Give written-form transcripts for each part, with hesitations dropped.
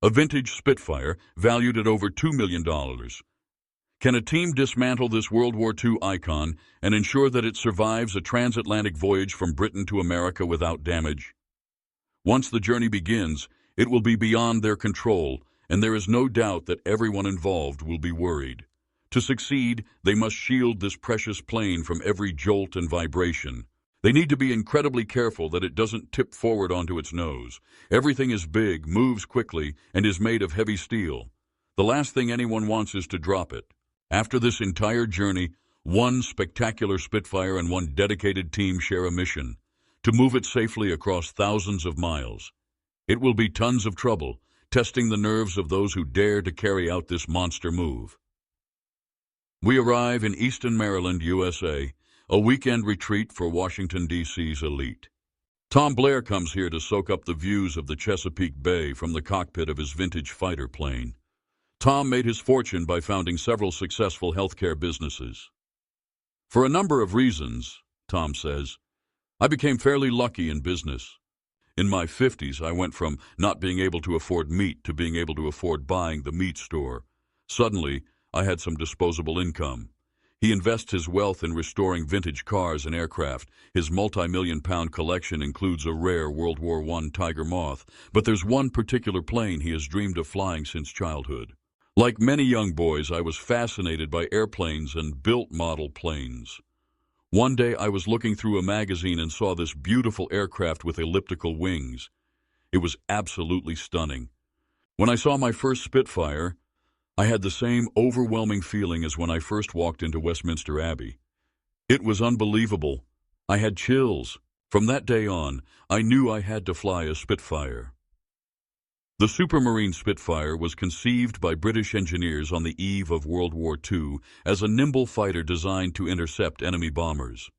A vintage Spitfire valued at over $2 million. Can a team dismantle this World War II icon and ensure that it survives a transatlantic voyage from Britain to America without damage? Once the journey begins, it will be beyond their control, and there is no doubt that everyone involved will be worried. To succeed, they must shield this precious plane from every jolt and vibration. They need to be incredibly careful that it doesn't tip forward onto its nose. Everything is big, moves quickly, and is made of heavy steel. The last thing anyone wants is to drop it. After this entire journey, one spectacular Spitfire and one dedicated team share a mission: to move it safely across thousands of miles. It will be tons of trouble, testing the nerves of those who dare to carry out this monster move. We arrive in Easton, Maryland, USA, a weekend retreat for Washington, D.C.'s elite. Tom Blair comes here to soak up the views of the Chesapeake Bay from the cockpit of his vintage fighter plane. Tom made his fortune by founding several successful healthcare businesses. For a number of reasons, Tom says, I became fairly lucky in business. In my 50s, I went from not being able to afford meat to being able to afford buying the meat store. Suddenly, I had some disposable income. He invests his wealth in restoring vintage cars and aircraft. His multi-million-pound collection includes a rare World War I Tiger Moth, but there's one particular plane he has dreamed of flying since childhood. Like many young boys, I was fascinated by airplanes and built model planes. One day I was looking through a magazine and saw this beautiful aircraft with elliptical wings. It was absolutely stunning. When I saw my first Spitfire, I had the same overwhelming feeling as when I first walked into Westminster Abbey. It was unbelievable. I had chills. From that day on, I knew I had to fly a Spitfire. The Supermarine Spitfire was conceived by British engineers on the eve of World War II as a nimble fighter designed to intercept enemy bombers.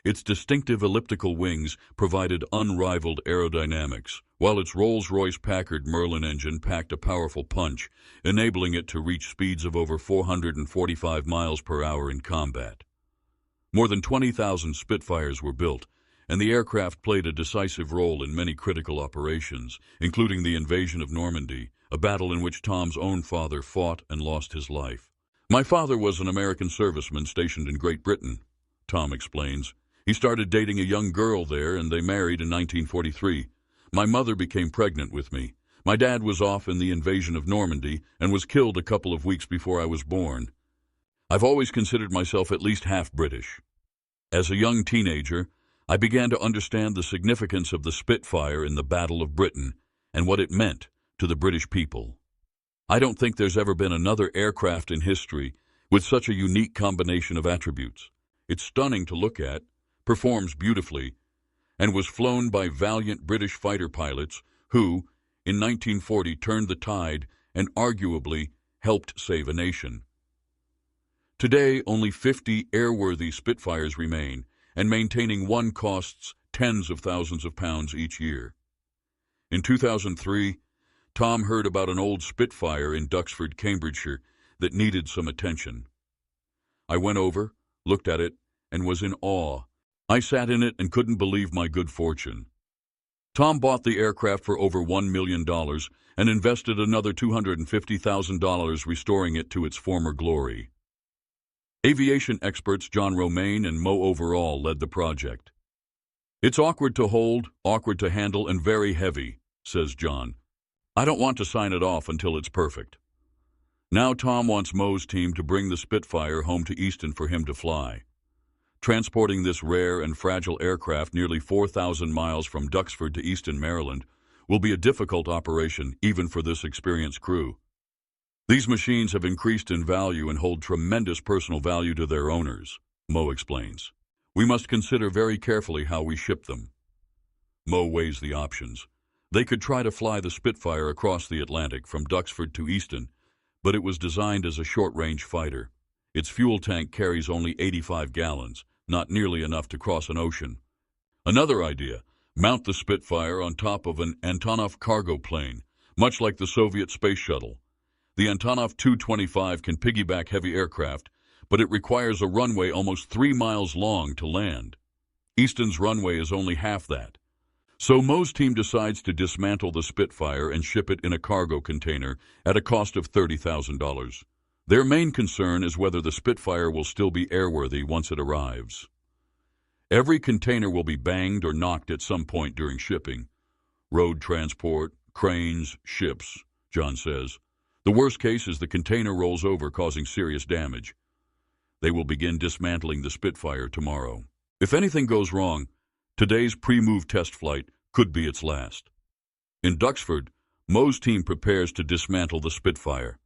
Its distinctive elliptical wings provided unrivaled aerodynamics, while its Rolls-Royce Packard Merlin engine packed a powerful punch, enabling it to reach speeds of over 445 miles per hour in combat. More than 20,000 Spitfires were built, and the aircraft played a decisive role in many critical operations, including the invasion of Normandy, a battle in which Tom's own father fought and lost his life. My father was an American serviceman stationed in Great Britain, Tom explains. He started dating a young girl there, and they married in 1943. My mother became pregnant with me. My dad was off in the invasion of Normandy and was killed a couple of weeks before I was born. I've always considered myself at least half British. As a young teenager, I began to understand the significance of the Spitfire in the Battle of Britain and what it meant to the British people. I don't think there's ever been another aircraft in history with such a unique combination of attributes. It's stunning to look at, performs beautifully, and was flown by valiant British fighter pilots who, in 1940, turned the tide and arguably helped save a nation. Today, only 50 airworthy Spitfires remain, and maintaining one costs tens of thousands of pounds each year. In 2003, Tom heard about an old Spitfire in Duxford, Cambridgeshire, that needed some attention. I went over, looked at it, and was in awe. I sat in it and couldn't believe my good fortune. Tom bought the aircraft for over $1 million and invested another $250,000 restoring it to its former glory. Aviation experts John Romaine and Mo Overall led the project. It's awkward to hold, awkward to handle, and very heavy, says John. I don't want to sign it off until it's perfect. Now Tom wants Mo's team to bring the Spitfire home to Easton for him to fly. Transporting this rare and fragile aircraft nearly 4,000 miles from Duxford to Easton, Maryland, will be a difficult operation even for this experienced crew. These machines have increased in value and hold tremendous personal value to their owners, Mo explains. We must consider very carefully how we ship them. Mo weighs the options. They could try to fly the Spitfire across the Atlantic from Duxford to Easton, but it was designed as a short-range fighter. Its fuel tank carries only 85 gallons, not nearly enough to cross an ocean. Another idea, mount the Spitfire on top of an Antonov cargo plane, much like the Soviet space shuttle. The Antonov Tu-25 can piggyback heavy aircraft, but it requires a runway almost 3 miles long to land. Easton's runway is only half that. So Mo's team decides to dismantle the Spitfire and ship it in a cargo container at a cost of $30,000. Their main concern is whether the Spitfire will still be airworthy once it arrives. Every container will be banged or knocked at some point during shipping. Road transport, cranes, ships, John says. The worst case is the container rolls over, causing serious damage. They will begin dismantling the Spitfire tomorrow. If anything goes wrong, today's pre-move test flight could be its last. In Duxford, Mo's team prepares to dismantle the Spitfire.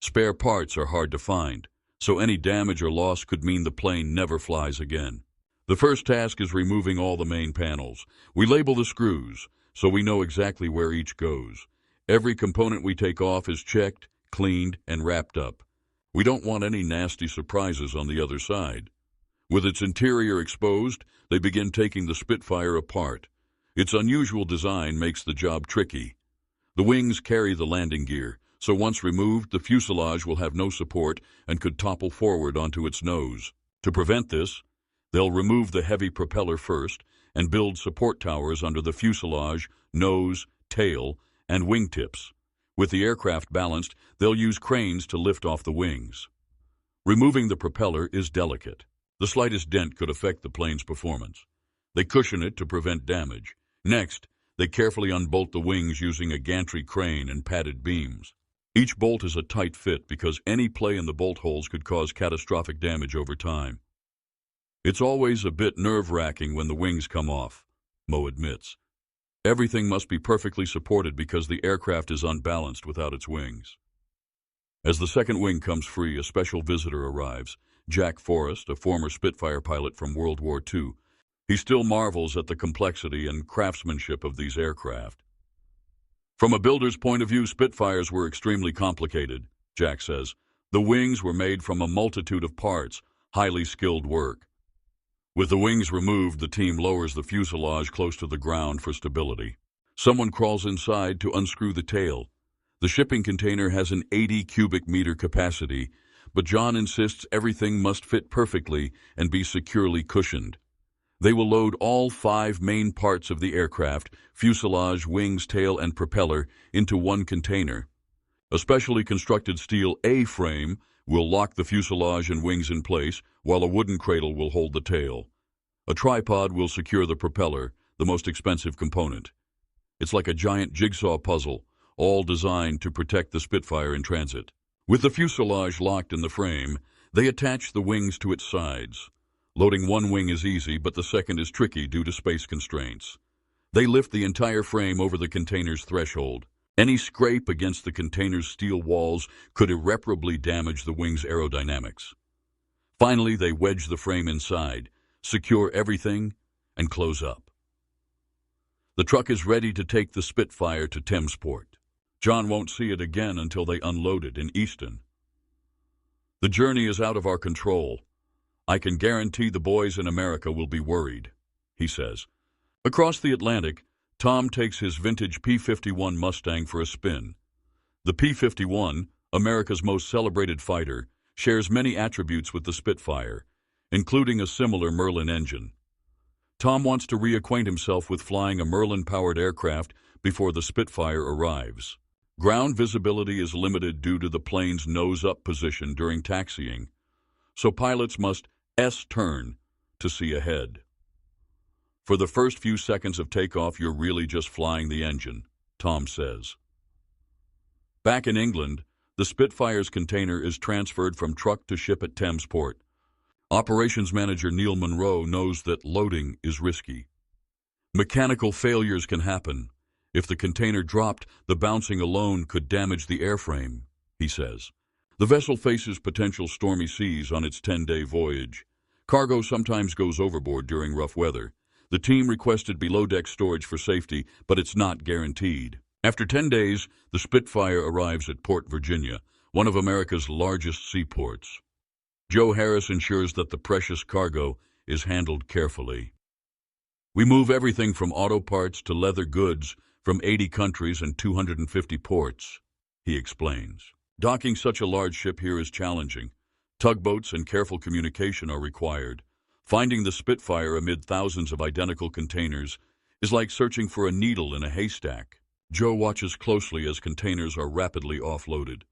Spare parts are hard to find, so any damage or loss could mean the plane never flies again. The first task is removing all the main panels. We label the screws, so we know exactly where each goes. Every component we take off is checked, cleaned, and wrapped up. We don't want any nasty surprises on the other side. With its interior exposed, they begin taking the Spitfire apart. Its unusual design makes the job tricky. The wings carry the landing gear, so once removed, the fuselage will have no support and could topple forward onto its nose. To prevent this, they'll remove the heavy propeller first and build support towers under the fuselage, nose, tail, and wingtips. With the aircraft balanced, they'll use cranes to lift off the wings. Removing the propeller is delicate. The slightest dent could affect the plane's performance. They cushion it to prevent damage. Next, they carefully unbolt the wings using a gantry crane and padded beams. Each bolt is a tight fit because any play in the bolt holes could cause catastrophic damage over time. It's always a bit nerve-wracking when the wings come off, Mo admits. Everything must be perfectly supported because the aircraft is unbalanced without its wings. As the second wing comes free, a special visitor arrives. Jack Forrest, a former Spitfire pilot from World War II. He still marvels at the complexity and craftsmanship of these aircraft. From a builder's point of view, Spitfires were extremely complicated, Jack says. The wings were made from a multitude of parts, highly skilled work. With the wings removed, the team lowers the fuselage close to the ground for stability. Someone crawls inside to unscrew the tail. The shipping container has an 80 cubic meter capacity, but John insists everything must fit perfectly and be securely cushioned. They will load all 5 main parts of the aircraft, fuselage, wings, tail, and propeller, into one container. A specially constructed steel A-frame will lock the fuselage and wings in place, while a wooden cradle will hold the tail. A tripod will secure the propeller, the most expensive component. It's like a giant jigsaw puzzle, all designed to protect the Spitfire in transit. With the fuselage locked in the frame, they attach the wings to its sides. Loading one wing is easy, but the second is tricky due to space constraints. They lift the entire frame over the container's threshold. Any scrape against the container's steel walls could irreparably damage the wing's aerodynamics. Finally, they wedge the frame inside, secure everything, and close up. The truck is ready to take the Spitfire to Thamesport. John won't see it again until they unload it in Easton. The journey is out of our control. I can guarantee the boys in America will be worried, he says. Across the Atlantic, Tom takes his vintage P-51 Mustang for a spin. The P-51, America's most celebrated fighter, shares many attributes with the Spitfire, including a similar Merlin engine. Tom wants to reacquaint himself with flying a Merlin-powered aircraft before the Spitfire arrives. Ground visibility is limited due to the plane's nose-up position during taxiing, so pilots must S-turn to see ahead. For the first few seconds of takeoff, you're really just flying the engine, Tom says. Back in England, the Spitfire's container is transferred from truck to ship at Thamesport. Operations manager Neil Monroe knows that loading is risky. Mechanical failures can happen. If the container dropped, the bouncing alone could damage the airframe, he says. The vessel faces potential stormy seas on its 10-day voyage. Cargo sometimes goes overboard during rough weather. The team requested below-deck storage for safety, but it's not guaranteed. After 10 days, the Spitfire arrives at Port Virginia, one of America's largest seaports. Joe Harris ensures that the precious cargo is handled carefully. We move everything from auto parts to leather goods from 80 countries and 250 ports, he explains. Docking such a large ship here is challenging. Tugboats and careful communication are required. Finding the Spitfire amid thousands of identical containers is like searching for a needle in a haystack. Joe watches closely as containers are rapidly offloaded.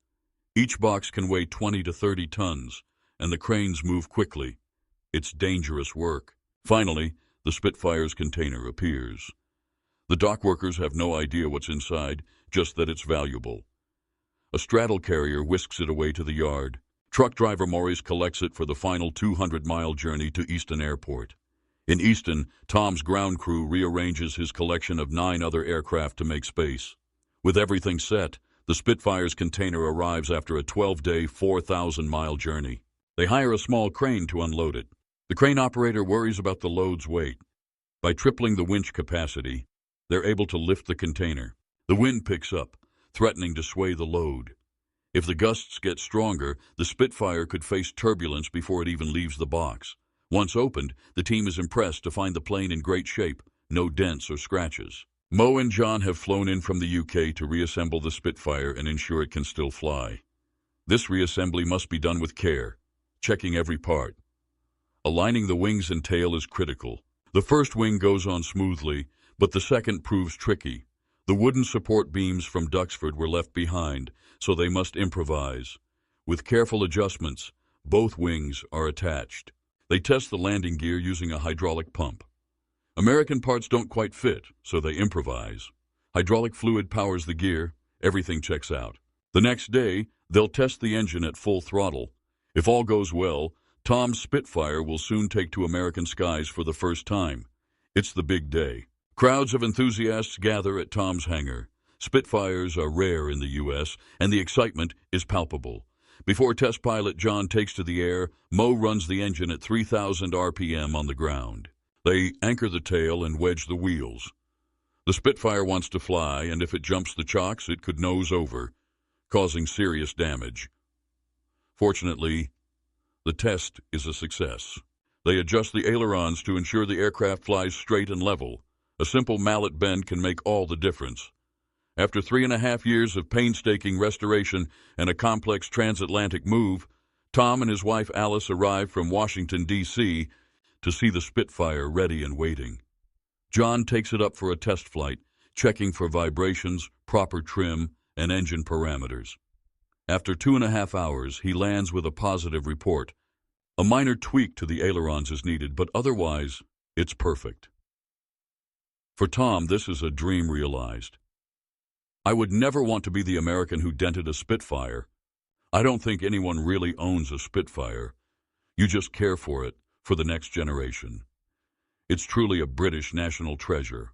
Each box can weigh 20 to 30 tons, and the cranes move quickly. It's dangerous work. Finally, the Spitfire's container appears. The dock workers have no idea what's inside, just that it's valuable. A straddle carrier whisks it away to the yard. Truck driver Maurice collects it for the final 200-mile journey to Easton Airport. In Easton, Tom's ground crew rearranges his collection of 9 other aircraft to make space. With everything set, the Spitfire's container arrives after a 12-day, 4,000-mile journey. They hire a small crane to unload it. The crane operator worries about the load's weight. By tripling the winch capacity, they're able to lift the container. The wind picks up, threatening to sway the load. If the gusts get stronger, the Spitfire could face turbulence before it even leaves the box. Once opened, the team is impressed to find the plane in great shape, no dents or scratches. Mo and John have flown in from the UK to reassemble the Spitfire and ensure it can still fly. This reassembly must be done with care, checking every part. Aligning the wings and tail is critical. The first wing goes on smoothly, but the second proves tricky. The wooden support beams from Duxford were left behind, so they must improvise. With careful adjustments, both wings are attached. They test the landing gear using a hydraulic pump. American parts don't quite fit, so they improvise. Hydraulic fluid powers the gear, everything checks out. The next day, they'll test the engine at full throttle. If all goes well, Tom's Spitfire will soon take to American skies for the first time. It's the big day. Crowds of enthusiasts gather at Tom's hangar. Spitfires are rare in the U.S., and the excitement is palpable. Before test pilot John takes to the air, Mo runs the engine at 3,000 RPM on the ground. They anchor the tail and wedge the wheels. The Spitfire wants to fly, and if it jumps the chocks, it could nose over, causing serious damage. Fortunately, the test is a success. They adjust the ailerons to ensure the aircraft flies straight and level. A simple mallet bend can make all the difference. After 3.5 years of painstaking restoration and a complex transatlantic move, Tom and his wife Alice arrived from Washington, D.C. to see the Spitfire ready and waiting. John takes it up for a test flight, checking for vibrations, proper trim, and engine parameters. After 2.5 hours, he lands with a positive report. A minor tweak to the ailerons is needed, but otherwise, it's perfect. For Tom, this is a dream realized. I would never want to be the American who dented a Spitfire. I don't think anyone really owns a Spitfire. You just care for it, for the next generation. It's truly a British national treasure.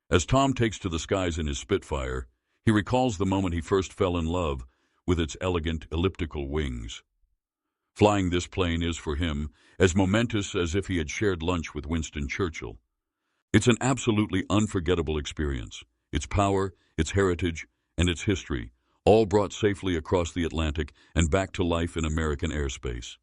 As Tom takes to the skies in his Spitfire, he recalls the moment he first fell in love with its elegant elliptical wings. Flying this plane is, for him, as momentous as if he had shared lunch with Winston Churchill. It's an absolutely unforgettable experience. Its power, its heritage, and its history, all brought safely across the Atlantic and back to life in American airspace.